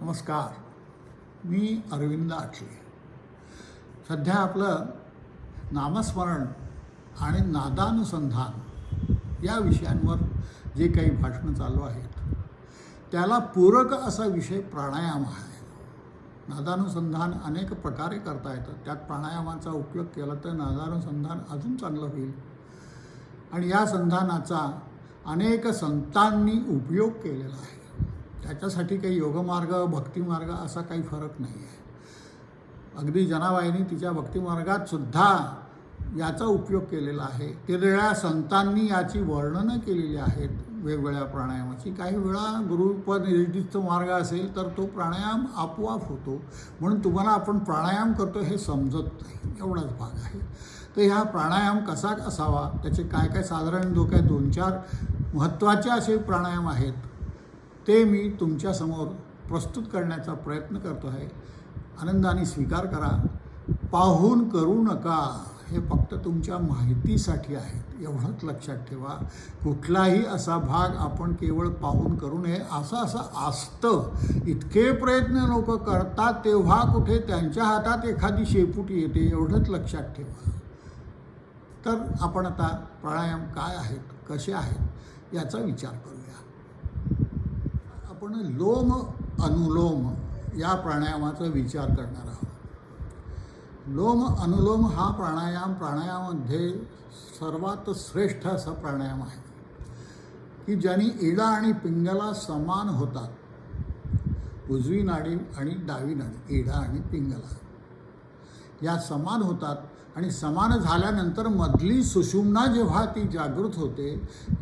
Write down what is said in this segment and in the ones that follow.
नमस्कार. मी अरविंद आठले. सध्या आपलं नामस्मरण आणि नादानुसंधान या विषयांवर जे काही भाषणं चालू आहेत त्याला पूरक असा विषय प्राणायाम आहे. नादानुसंधान अनेक प्रकारे करता येतं. त्यात प्राणायामाचा उपयोग केला तर नादानुसंधान अजून चांगलं होईल. आणि या संधानाचा अनेक संतांनी उपयोग केलेला आहे. त्याच्यासाठी काही योगमार्ग भक्तिमार्ग असा काही फरक नाही आहे. अगदी जनाबाईंनी तिच्या भक्तिमार्गात सुद्धा याचा उपयोग केलेला आहे. वेगवेगळ्या संतांनी याची वर्णनं केलेली आहेत वेगवेगळ्या प्राणायामाची. काही वेळा गुरुपनिर्दिष्ट मार्ग असेल तर तो प्राणायाम आपोआप होतो, म्हणून तुम्हाला आपण प्राणायाम करतो हे समजत नाही, एवढाच भाग आहे. तर ह्या प्राणायाम कसा असावा, त्याचे काय काय साधारण धोके 2-4 महत्त्वाचे असे प्राणायाम आहेत ते मी तुमच्यासमोर प्रस्तुत करण्याचा प्रयत्न करतो आहे. आनंदाने स्वीकार करा. पाहून करू नका, हे फक्त तुमच्या माहितीसाठी आहे, एवढंच लक्षात ठेवा. कुठलाही असा भाग आपण केवळ पाहून करू नये. असं असतं. इतके प्रयत्न लोक करतात तेव्हा कुठे त्यांच्या हातात एखादी शेपूटी येते, एवढंच लक्षात ठेवा. तर आपण आता प्राणायाम काय आहेत, कसे आहेत याचा विचार करूया. आपण लोम अनुलोम या प्राणायामाचा विचार करणार आहोत. लोम अनुलोम हा प्राणायामामध्ये सर्वात श्रेष्ठ असा प्राणायाम आहे की ज्याने इडा आणि पिंगला समान होतात. उजवी नाडी आणि डावी नाडी, इडा आणि पिंगला या समान होतात. आणि समान झाल्यानंतर मधली सुषुम्ना जेव्हा ती जागृत होते,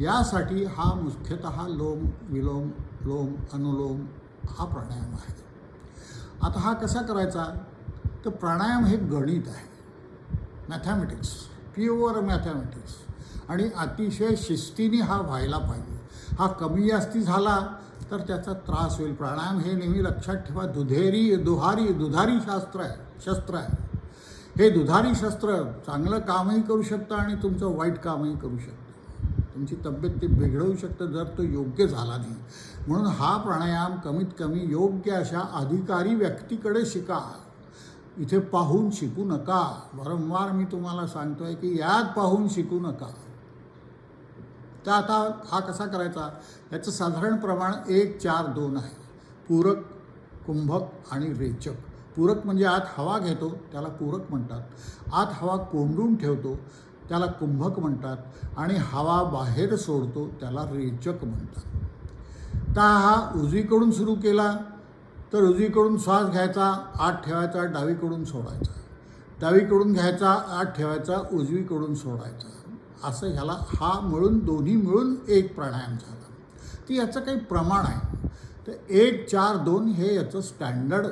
यासाठी हा मुख्यतः लोम विलोम लोम अनुलोम हा प्राणायाम आहे. आता हा कसा करायचा, तर प्राणायाम हे गणित आहे, मॅथमॅटिक्स, प्युअर मॅथमॅटिक्स. आणि अतिशय शिस्तीने हा व्हायला पाहिजे. हा कमी जास्ती झाला तर त्याचा त्रास होईल. प्राणायाम हे नेहमी लक्षात ठेवा दुधारी शस्त्र आहे. हे दुधारी शस्त्र चांगलं कामही करू शकतं आणि तुमचं वाईट कामही करू शकतं. तुमची तब्येत ते बिघडवू शकतं जर तो योग्य झाला नाही. म्हणून हा प्राणायाम कमीत कमी योग्य अशा अधिकारी व्यक्तीकडे शिका. इथे पाहून शिकू नका. वारंवार मी तुम्हाला सांगतो आहे की यात पाहून शिकू नका. तर आता हा कसा करायचा, याचं साधारण प्रमाण 1-4-2 आहे. पूरक, कुंभक आणि रेचक. पूरक म्हणजे आत हवा घेतो त्याला पूरक म्हणतात. आत हवा कोंडून ठेवतो त्याला कुंभक म्हणतात. आणि हवा बाहेर सोडतो त्याला रेचक म्हणतात. तर हा उजवीकडून सुरू केला तर उजवीकडून श्वास घ्यायचा, आत ठेवायचा, डावीकडून सोडायचा, डावीकडून घ्यायचा, आत ठेवायचा, उजवीकडून सोडायचा. असं ह्याला हा दोन्ही मिळून एक प्राणायाम झाला. ती याचं काही प्रमाण आहे. तर 1-4-2 हे याचं स्टँडर्ड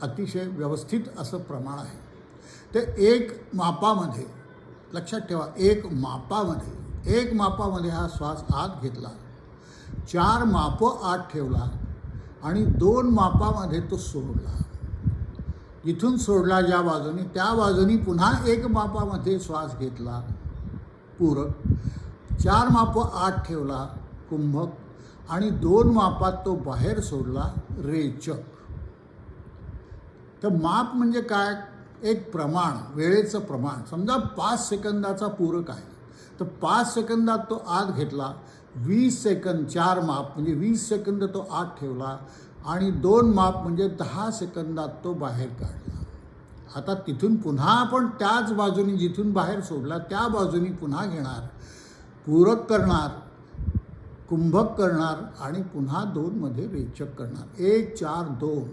अतिशय व्यवस्थित असं प्रमाण आहे. ते एक मापामध्ये लक्षात ठेवा, एक मापामध्ये हा श्वास आत घेतला, 4 मापं आत ठेवला आणि 2 मापामध्ये तो सोडला. जिथून सोडला ज्या बाजूनी त्या बाजूनी पुन्हा 1 मापामध्ये श्वास घेतला पूरक, 4 मापं आत ठेवला कुंभक आणि 2 मापात तो बाहेर सोडला रेचक. तर माप म्हणजे काय, एक प्रमाण, वेळेचं प्रमाण. समजा 5 सेकंदाचा पूरक आहे तर 5 सेकंदात तो आत घेतला, 20 सेकंद 4 माप म्हणजे 20 सेकंद तो आत ठेवला आणि 2 माप म्हणजे 10 सेकंदात तो बाहेर काढला. आता तिथून पुन्हा आपण त्याच बाजूनी जिथून बाहेर सोडला त्या बाजूनी पुन्हा घेणार, पूरक करणार, कुंभक करणार आणि पुन्हा 2 मध्ये रेचक करणार. 1-4-2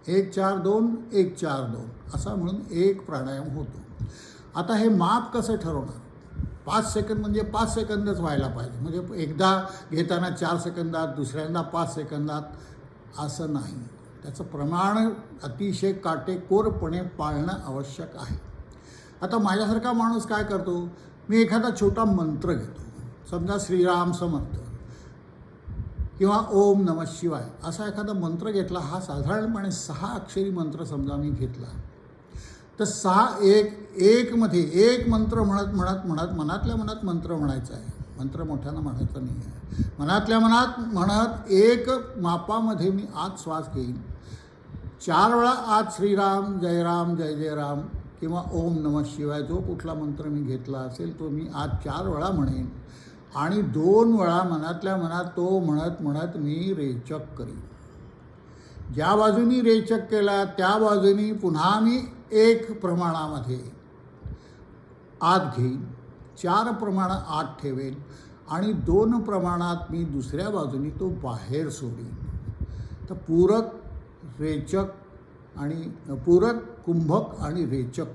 1-4-2 1-4-2 असा म्हणून एक प्राणायाम होतो. आता हे माप कसं ठरवणार, 5 सेकंद म्हणजे 5 सेकंदच व्हायला पाहिजे. म्हणजे एकदा घेताना 4 सेकंदात, दुसऱ्यांदा 5 सेकंदात, असं नाही. त्याचं प्रमाण अतिशय काटेकोरपणे पाळणं आवश्यक आहे. आता माझ्यासारखा माणूस काय करतो, मी एखादा छोटा मंत्र घेतो. समजा श्रीराम समर्थ किंवा ओम नमः शिवाय असा एखादा मंत्र घेतला. हा साधारणपणे 6 अक्षरी मंत्र समजा मी घेतला तर 6-1-1 मध्ये एक मंत्र म्हणत मनातल्या मनात मंत्र म्हणायचा आहे. मंत्र मोठ्यानं म्हणायचा नाही आहे. मनातल्या मनात म्हणत एक मापामध्ये मी आत श्वास घेईन. 4 वेळा आत श्रीराम जय राम जय जय राम किंवा ओम नमः शिवाय जो कुठला मंत्र मी घेतला असेल तो मी आज 4 वेळा म्हणेन आणि 2 वेळा मनातल्या मनात तो म्हणत म्हणत मी रेचक करीन. ज्या बाजूनी रेचक केला त्या बाजूनी पुन्हा मी 1 प्रमाणामध्ये आत घेईन, 4 प्रमाण आत ठेवेन आणि 2 प्रमाणात मी दुसऱ्या बाजूनी तो बाहेर सोडीन. तर पूरक रेचक आणि पूरक कुंभक आणि रेचक,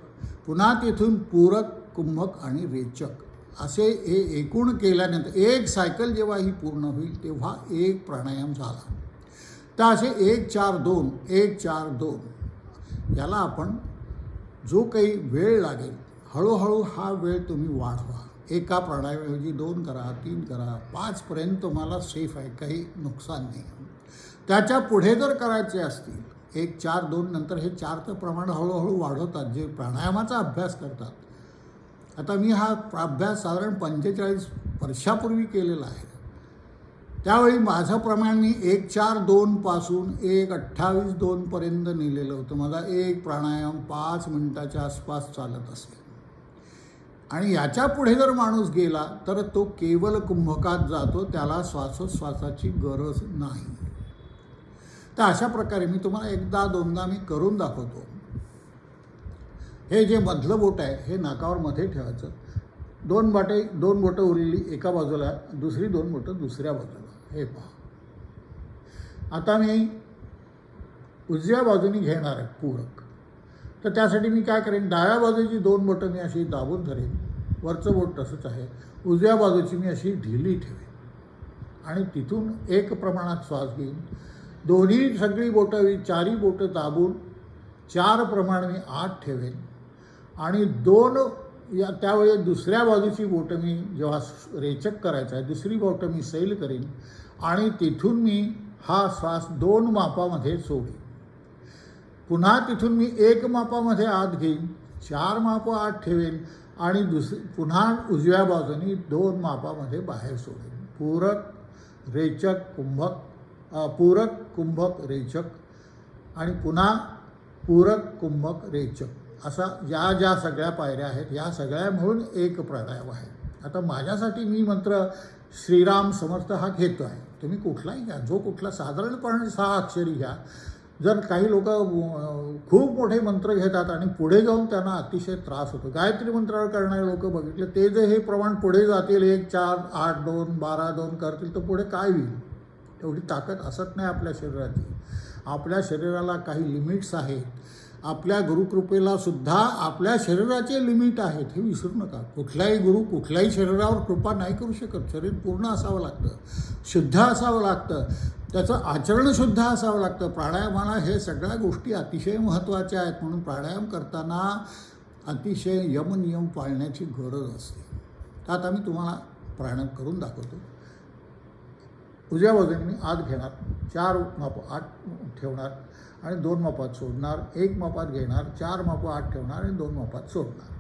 पुन्हा तिथून पूरक कुंभक आणि रेचक असे हे एकूण केल्यानंतर 1 सायकल जेव्हा ही पूर्ण होईल तेव्हा 1 प्राणायाम झाला. तर असे 1 4 2 1 4 2 याला आपण जो काही वेळ लागेल हळूहळू हा वेळ तुम्ही वाढवा. एका प्राणायामाऐवजी 2 करा, 3 करा, 5पर्यंत तुम्हाला सेफ आहे, काही नुकसान नाही. त्याच्या पुढे जर करायचे असतील 1 4 2 नंतर हे 4चं प्रमाण हळूहळू वाढवतात जे प्राणायामाचा अभ्यास करतात. आता मी हा अभ्यास साधारण 45 वर्षापूर्वी केलेला आहे. त्यावेळी माझं प्रमाण मी 1 4 2 पासून 1 28 2पर्यंत नेलेलं होतं. माझा एक प्राणायाम 5 मिनिटाच्या आसपास चालत असे आणि याच्या पुढे जर माणूस गेला तर तो केवळ कुंभकात जातो, त्याला श्वासोच्छ्वासाची गरज नाही. तर अशा प्रकारे मी तुम्हाला 1दा 2दा मी करून दाखवतो. हे जे मधलं बोट आहे हे नाकावर मध्ये ठेवायचं. 2 बोटं उरलेली एका बाजूला, दुसरी 2 बोटं दुसऱ्या बाजूला. हे पहा. आता मी उजव्या बाजूनी घेणार आहे पूरक. तर त्यासाठी मी काय करेन, डाव्या बाजूची 2 बोटं मी अशी दाबून धरेन, वरचं बोट तसंच आहे, उजव्या बाजूची मी अशी ढिली ठेवेन आणि तिथून 1 प्रमाणात श्वास घेईन. दोन्ही सगळी बोटं 4ही बोटं दाबून 4 प्रमाण मी आत ठेवेन आणि 2 त्यावेळी दुसऱ्या बाजूची बोटं मी जेव्हा रेचक करायचं आहे दुसरी बोटं मी सैल करीन आणि तिथून मी हा श्वास 2 मापामध्ये सोडेन. पुन्हा तिथून मी 1 मापामध्ये आत घेईन, 4 मापं आत ठेवेन आणि पुन्हा उजव्या बाजूनी 2 मापामध्ये बाहेर सोडेन. पूरक रेचक कुंभक, पूरक कुंभक रेचक आणि पुन्हा पूरक कुंभक रेचक असा ज्या सगळ्या पायऱ्या आहेत या सगळ्या मिळून 1 प्राणायाम आहे. आता माझ्यासाठी मी मंत्र श्रीराम समर्थ हा घेतो आहे. तुम्ही कुठलाही घ्या, जो कुठला साधारणपणे 6 अक्षरी घ्या. जर काही लोक खूप मोठे मंत्र घेतात आणि पुढे जाऊन त्यांना अतिशय त्रास होतो. गायत्री मंत्रावर करणारे लोक बघितले ते जे हे प्रमाण पुढे जातील 1 4 8 2 12 2 करतील तर पुढे काय होईल. एवढी ताकद असत नाही आपल्या शरीराची. आपल्या शरीराला काही लिमिट्स आहेत. आपल्या गुरुकृपेला सुद्धा आपल्या शरीराचे लिमिट आहेत, हे विसरू नका. कुठलाही गुरु कुठल्याही शरीरावर कृपा नाही करू शकत. शरीर पूर्ण असावं लागतं, शुद्ध असावं लागतं, त्याचं आचरणसुद्धा असावं लागतं. प्राणायामाला हे सगळ्या गोष्टी अतिशय महत्त्वाच्या आहेत. म्हणून प्राणायाम करताना अतिशय यमनियम पाळण्याची गरज असते. तर आता मी तुम्हाला प्राणायाम करून दाखवतो. उजव्या बाजूने मी आत घेणार, 4 मापं आत ठेवणार आणि 2 मापात सोडणार, 1 मापात घेणार, 4 मापं आत ठेवणार आणि 2 मापात सोडणार.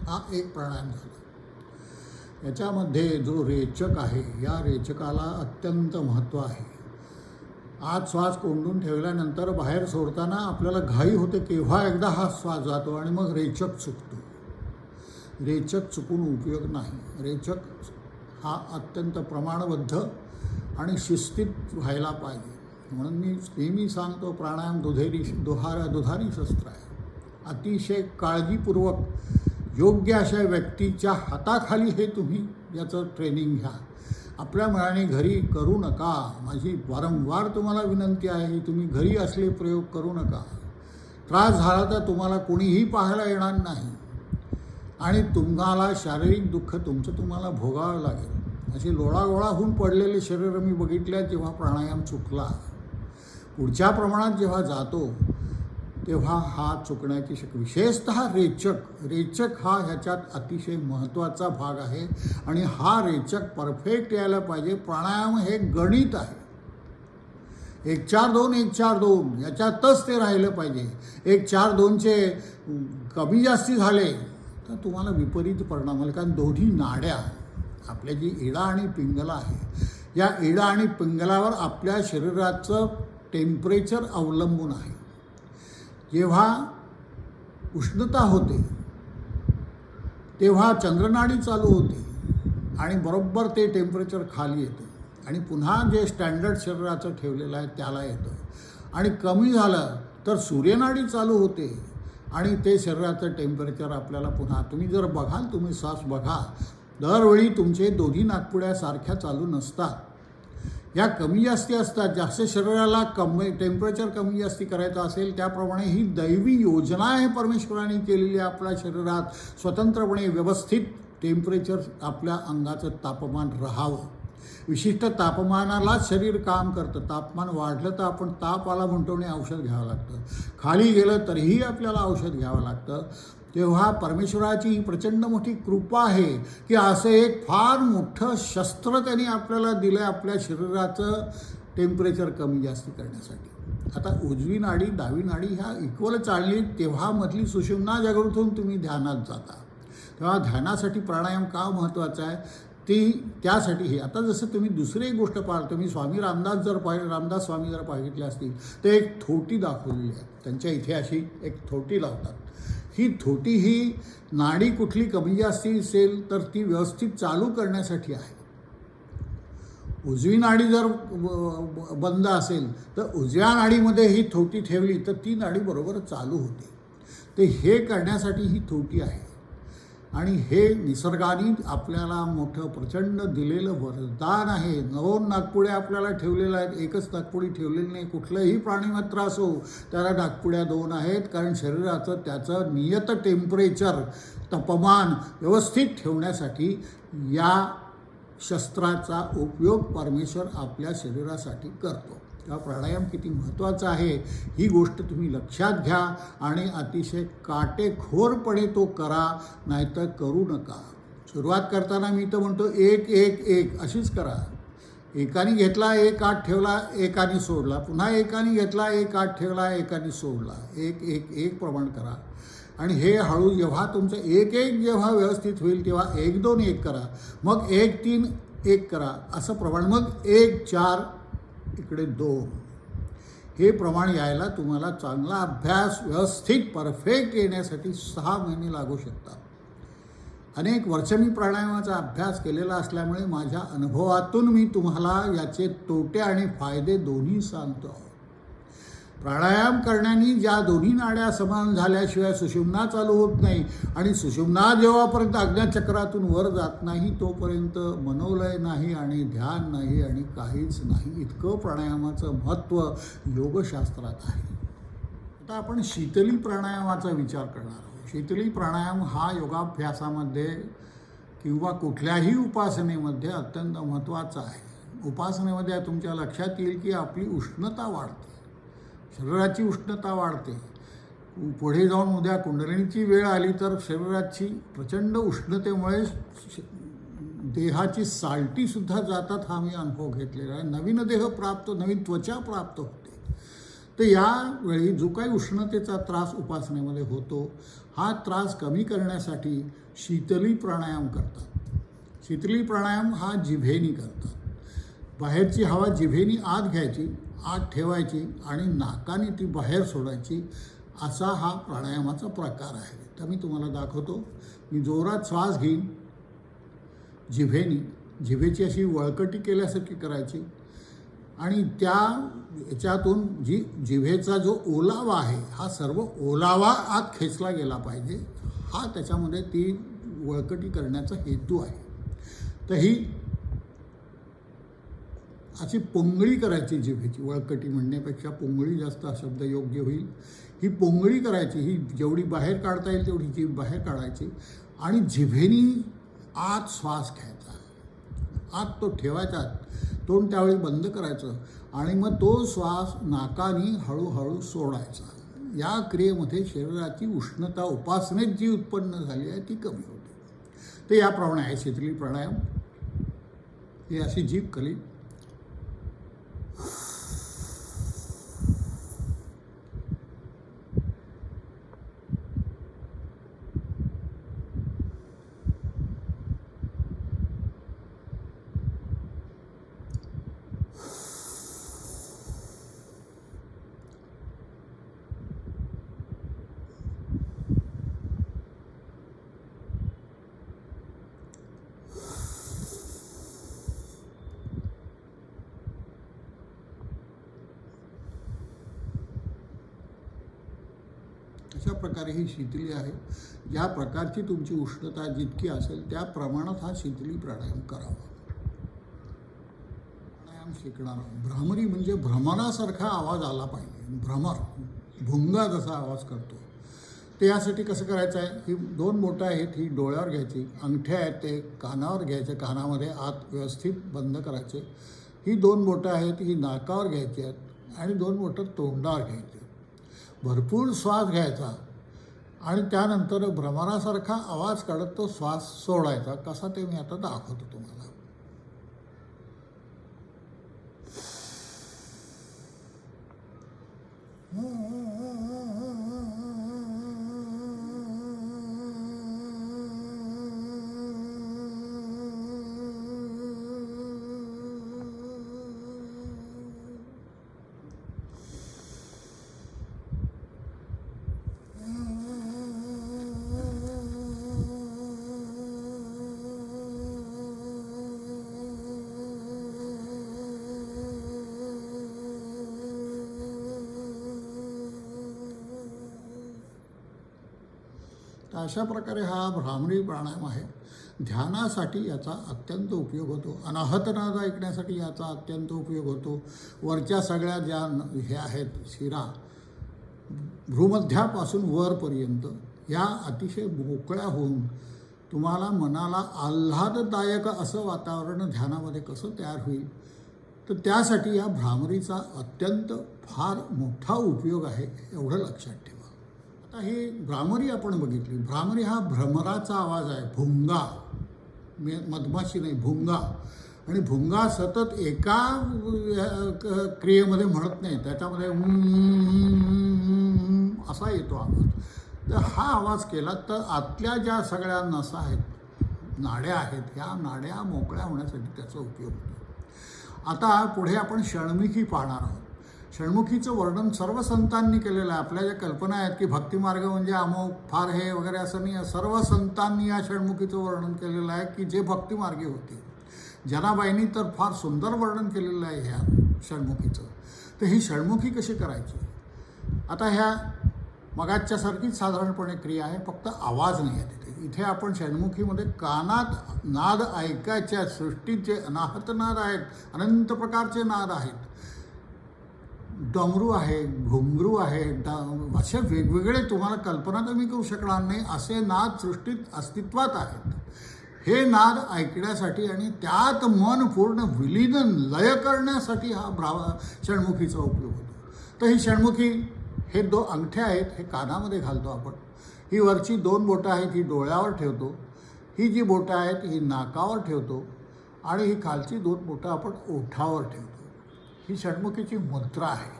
हा 1 प्राणायाम झाला. याच्यामध्ये जो रेचक आहे या रेचकाला अत्यंत महत्त्व आहे. आत श्वास कोंडून ठेवल्यानंतर बाहेर सोडताना आपल्याला घाई होते केव्हा एकदा हा श्वास जातो आणि मग रेचक चुकतो. रेचक चुकून उपयोग नाही. रेचक हा अत्यंत प्रमाणबद्ध आणि शिस्तीत व्हायला पाहिजे. म्हणून मी नेहमी सांगतो प्राणायाम दुधारी शस्त्र आहे. अतिशय काळजीपूर्वक योग्य अशा व्यक्तीच्या हाताखाली हे तुम्ही याचं ट्रेनिंग घ्या. आपल्या मनाने घरी करू नका. माझी वारंवार तुम्हाला विनंती आहे की तुम्ही घरी असले प्रयोग करू नका. त्रास झाला तर तुम्हाला कोणीही पाहायला येणार नाही आणि तुम्हाला शारीरिक दुःख तुमचं तुम्हाला भोगावं लागेल. असे लोळागोळा होऊन पडलेले शरीर मी बघितल्या जेव्हा प्राणायाम चुकला. पुढच्या प्रमाणात जेव्हा जातो तेव्हा हा चुकण्याची विशेषतः रेचक हा ह्याच्यात अतिशय महत्त्वाचा भाग आहे आणि हा रेचक परफेक्ट यायला पाहिजे. प्राणायाम हे गणित आहे. 1 4 2 1 4 2 याच्यातच ते राहिलं पाहिजे. 1 4 2चे कमी जास्ती झाले तर तुम्हाला विपरीत परिणाम होईल. कारण दोन्ही नाड्या आपल्या जी इडा आणि पिंगला आहे या इडा आणि पिंगलावर आपल्या शरीराचं टेम्परेचर अवलंबून आहे. जेव्हा उष्णता होते तेव्हा चंद्रनाडी चालू होते आणि बरोबर ते टेम्परेचर खाली येतं आणि पुन्हा जे स्टँडर्ड शरीराचं ठेवलेलं आहे त्याला येतं आणि कमी झालं तर सूर्यनाडी चालू होते आणि ते शरीराचं टेम्परेचर आपल्याला पुन्हा तुम्ही जर बघाल तुम्ही श्वास बघा दरवेळी तुमचे दोन्ही नाकपुड्या सारख्या चालू नसतात. या कमी जास्ती असतात. जास्त शरीराला टेम्परेचर कमी जास्ती करायचं असेल त्याप्रमाणे ही दैवी योजना आहे परमेश्वराने केलेली आहे. आपल्या शरीरात स्वतंत्रपणे व्यवस्थित टेम्परेचर आपल्या अंगाचं तापमान राहावं. विशिष्ट तापमानालाच शरीर काम करतं. तापमान वाढलं तर आपण ताप आला म्हणतो आणि औषध घ्यावं लागतं. खाली गेलं तरीही आपल्याला औषध घ्यावं लागतं. तेव्हा परमेश्वराची ही प्रचंड मोठी कृपा आहे की असं एक फार मोठं शस्त्र त्यांनी आपल्याला दिलं आहे आपल्या शरीराचं टेम्परेचर कमी जास्ती करण्यासाठी. आता उजवी नाडी डावी नाडी ह्या इक्वल चालली तेव्हा मधली सुषुम्ना जागृत होऊन तुम्ही ध्यानात जाता. तेव्हा ध्यानासाठी प्राणायाम का महत्त्वाचा आहे त्यासाठी हे. आता जसं तुम्ही दुसरी एक गोष्ट पाहिलं तुम्ही स्वामी रामदास स्वामी जर पाहिजे असतील तर एक थोटी दाखवलेली आहे. त्यांच्या इथे अशी एक थोटी लावतात. ही थोटी ही नाडी कुठली कमी जास्ती असेल तर ती व्यवस्थित चालू करण्यासाठी आहे. उजवी नाडी जर बंद असेल तर उजव्या नाडीमध्ये ही थोटी ठेवली तर ती नाडी बरोबर चालू होते. ते हे करण्यासाठी ही थोटी आहे आणि हे निसर्गाने आपल्याला मोठं प्रचंड दिलेलं वरदान आहे. 9 नागपुड्या आपल्याला ठेवलेल्या आहेत. एकच नागपुडी ठेवलेली नाही. कुठलंही प्राणीमात्र असो त्याला नागपुड्या 2 आहेत. कारण शरीराचं त्याचं नियत टेम्परेचर तापमान व्यवस्थित ठेवण्यासाठी या शस्त्राचा उपयोग परमेश्वर आपल्या शरीरासाठी करतो. तेव्हा प्राणायाम किती महत्त्वाचा आहे ही गोष्ट तुम्ही लक्षात घ्या आणि अतिशय काटेखोरपणे तो करा. नाहीतर करू नका. सुरुवात करताना मी तर म्हणतो 1 1 1 अशीच करा. एकाने घेतला 1 8 ठेवला एकाने सोडला. पुन्हा एकाने घेतला 1 8 ठेवला एकाने सोडला. 1 1 1 प्रमाण करा आणि हे हळू जेव्हा तुमचं 1 1 जेव्हा व्यवस्थित होईल तेव्हा 1 2 1 करा. मग 1 3 1 करा असं प्रमाण. मग 1 4 इकडे 2 हे प्रमाण यायला तुम्हाला चांगला अभ्यास व्यवस्थित परफेक्ट येण्यासाठी 6 महिने लागू शकतात. अनेक वर्ष मी प्राणायामाचा अभ्यास केलेला असल्यामुळे माझ्या अनुभवातून मी तुम्हाला याचे तोटे आणि फायदे दोन्ही सांगतो. प्राणायाम करण्याने ज्या दोन्ही नाड्या समान झाल्याशिवाय सुषुम्ना चालू होत नाही आणि सुषुम्ना जेव्हापर्यंत आज्ञाचक्रातून वर जात नाही तोपर्यंत मनोलय नाही आणि ध्यान नाही आणि काहीच नाही. इतकं प्राणायामाचं महत्त्व योगशास्त्रात आहे. आता आपण शीतली प्राणायामाचा विचार करणार आहोत. शीतली प्राणायाम हा योगाभ्यासामध्ये किंवा कुठल्याही उपासनेमध्ये अत्यंत महत्त्वाचा आहे. उपासनेमध्ये तुमच्या लक्षात येईल की आपली उष्णता वाढते. शरीराची उष्णता वाढते. पुढे जाऊन उद्या कुंडलिनीची वेळ आली तर शरीराची प्रचंड उष्णतेमुळे देहाची साल्टीसुद्धा जातात. हा मी अनुभव घेतलेला आहे. नवीन देह प्राप्त नवीन त्वचा प्राप्त होते. तर यावेळी जो काही उष्णतेचा त्रास उपासनेमध्ये होतो हा त्रास कमी करण्यासाठी शीतली प्राणायाम करतात. शीतली प्राणायाम हा जिभेनी करतात. बाहेरची हवा जिभेनी आत घ्यायची आत ठेवायची आणि नाकाने ती बाहेर सोडायची असा हा प्राणायामाचा प्रकार आहे. तर मी तुम्हाला दाखवतो. मी जोरात श्वास घेईन जिभेनी. जिभेची अशी वळकटी केल्यासारखी करायची आणि याच्यातून जिभेचा जो ओलावा आहे हा सर्व ओलावा आत खेचला गेला पाहिजे. हा त्याच्यामध्ये ती वळकटी करण्याचा हेतू आहे. तर ही अशी पोंगळी करायची जिभेची, वळकटी म्हणण्यापेक्षा पोंगळी जास्त हा शब्द योग्य होईल. ही पोंगळी करायची, ही जेवढी बाहेर काढता येईल तेवढी जीभ बाहेर काढायची आणि जिभेनी आत श्वास घ्यायचा, आत तो ठेवायचा, तोंड त्यावेळी बंद करायचं आणि मग तो श्वास नाकानी हळूहळू सोडायचा. या क्रियेमध्ये शरीराची उष्णता उपासनेत जी उत्पन्न झाली आहे ती कमी होते. तर याप्रमाणे आहे शीतली प्राणायाम. ही अशी जीभ कली अशा प्रकारे ही शीतली आहे. ज्या प्रकारची तुमची उष्णता जितकी असेल त्या प्रमाणात हा शीतली प्राणायाम करावा. प्राणायाम शिकणार भ्रामरी म्हणजे भ्रमरासारखा आवाज आला पाहिजे. भ्रमर, भुंगा जसा आवाज करतो ते यासाठी कसं करायचं आहे, ही 2 बोटं आहेत, ही डोळ्यावर घ्यायची, अंगठ्या आहेत ते कानावर घ्यायचे, कानामध्ये आत व्यवस्थित बंद करायचे. ही 2 बोटं आहेत ही नाकावर घ्यायची आहेत आणि 2 बोटं तोंडावर घ्यायची. भरपूर श्वास घ्यायचा आणि त्यानंतर भ्रमरासारखा आवाज काढत तो श्वास सोडायचा. कसा ते मी आता दाखवतो तुम्हाला. तर अशा प्रकारे हा भ्रामरी प्राणायाम आहे. ध्यानासाठी याचा अत्यंत उपयोग होतो. अनाहतनाद ऐकण्यासाठी याचा अत्यंत उपयोग होतो. वरच्या सगळ्या ज्या हे आहेत शिरा भ्रूमध्यापासून वरपर्यंत या अतिशय मोकळ्या होऊन तुम्हाला मनाला आल्हाददायक असं वातावरण ध्यानामध्ये कसं तयार होईल, तर त्यासाठी या भ्रामरीचा अत्यंत फार मोठा उपयोग आहे, एवढं लक्षात ठेवा. आता ही भ्रामरी आपण बघितली. भ्रामरी हा भ्रमराचा आवाज आहे, भुंगा, मधमाशी नाही, भुंगा. आणि भुंगा सतत एका क्रियेमध्ये म्हणत नाही, त्याच्यामध्ये असा येतो आवाज. तर हा आवाज केला तर आतल्या ज्या सगळ्या नसा आहेत, नाड्या आहेत, ह्या नाड्या मोकळ्या होण्यासाठी त्याचा उपयोग होतो. आता पुढे आपण षण्मुखी पाहणार आहोत. षण्मुखीचं वर्णन सर्व संतांनी केलेलं आहे. आपल्या ज्या कल्पना आहेत की भक्तिमार्ग म्हणजे अमोक फार हे वगैरे असं नाही, सर्व संतांनी या षण्मुखीचं वर्णन केलेलं आहे की जे भक्तिमार्गी होते. जनाबाईंनी तर फार सुंदर वर्णन केलेलं आहे ह्या षण्मुखीचं. तर ही षण्मुखी कशी करायची. आता ह्या मगाच्यासारखीच साधारणपणे क्रिया आहे, फक्त आवाज नाही आहे तिथे. इथे आपण षण्मुखीमध्ये कानात नाद ऐकायच्या, सृष्टीचे अनाहत नाद आहेत, अनंत प्रकारचे नाद आहेत. डमरू आहे, घुंगरू आहे, असे वेगवेगळे तुम्हाला कल्पना तर मी करू शकणार नाही असे नाद सृष्टीत अस्तित्वात आहेत. हे नाद ऐकण्यासाठी आणि त्यात मन पूर्ण विलीन लय करण्यासाठी हा षण्मुखीचा उपयोग होतो. तर ही षण्मुखी हे 2 अंगठ्या आहेत, हे कानामध्ये घालतो आपण. ही वरची 2 बोटं आहेत ही डोळ्यावर ठेवतो. ही जी बोटं आहेत ही नाकावर ठेवतो आणि ही खालची 2 बोटं आपण ओठावर ठेवतो. ही षण्मुखीची मुद्रा आहे.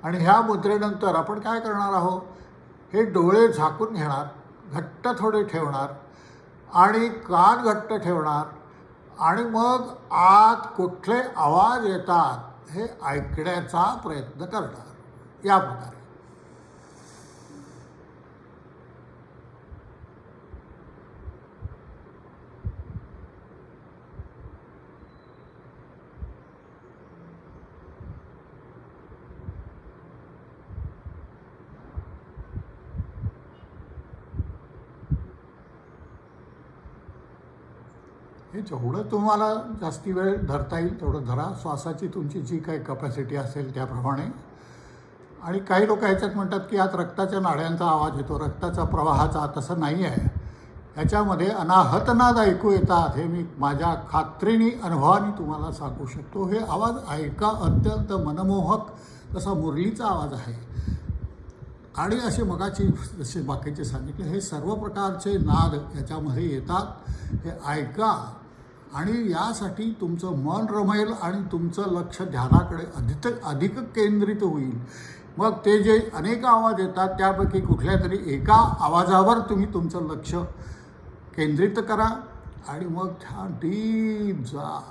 आणि ह्या मुद्रेनंतर आपण काय करणार आहोत, हे डोळे झाकून घेणार, घट्ट थोडे ठेवणार आणि कान घट्ट ठेवणार आणि मग आत कुठले आवाज येतात हे ऐकण्याचा प्रयत्न करणार. या प्रकारे हे जेवढं तुम्हाला जास्ती वेळ धरता येईल तेवढं धरा. श्वासाची तुमची जी काही कपॅसिटी असेल त्याप्रमाणे. आणि काही लोक ह्याच्यात म्हणतात की यात रक्ताच्या नाड्यांचा आवाज येतो, रक्ताचा प्रवाहाचा. तसं नाही आहे. ह्याच्यामध्ये अनाहतनाद ऐकू येतात. हे मी माझ्या खात्रीने अनुभवाने तुम्हाला सांगू शकतो. हे आवाज ऐका, अत्यंत मनमोहक तसा मुरलीचा आवाज आहे. आणि असे मगाची जसे बाकीचे सांगितले, हे सर्व प्रकारचे नाद याच्यामध्ये येतात. हे ऐका आणि यासाठी तुमचं मन रमेल आणि तुमचं लक्ष ध्यानाकडे अधिक केंद्रित होईल. मग ते जे अनेक आवाज येतात त्यापैकी कुठल्या तरी एका आवाजावर तुम्ही तुमचं लक्ष केंद्रित करा आणि मग ध्यान डीप जा.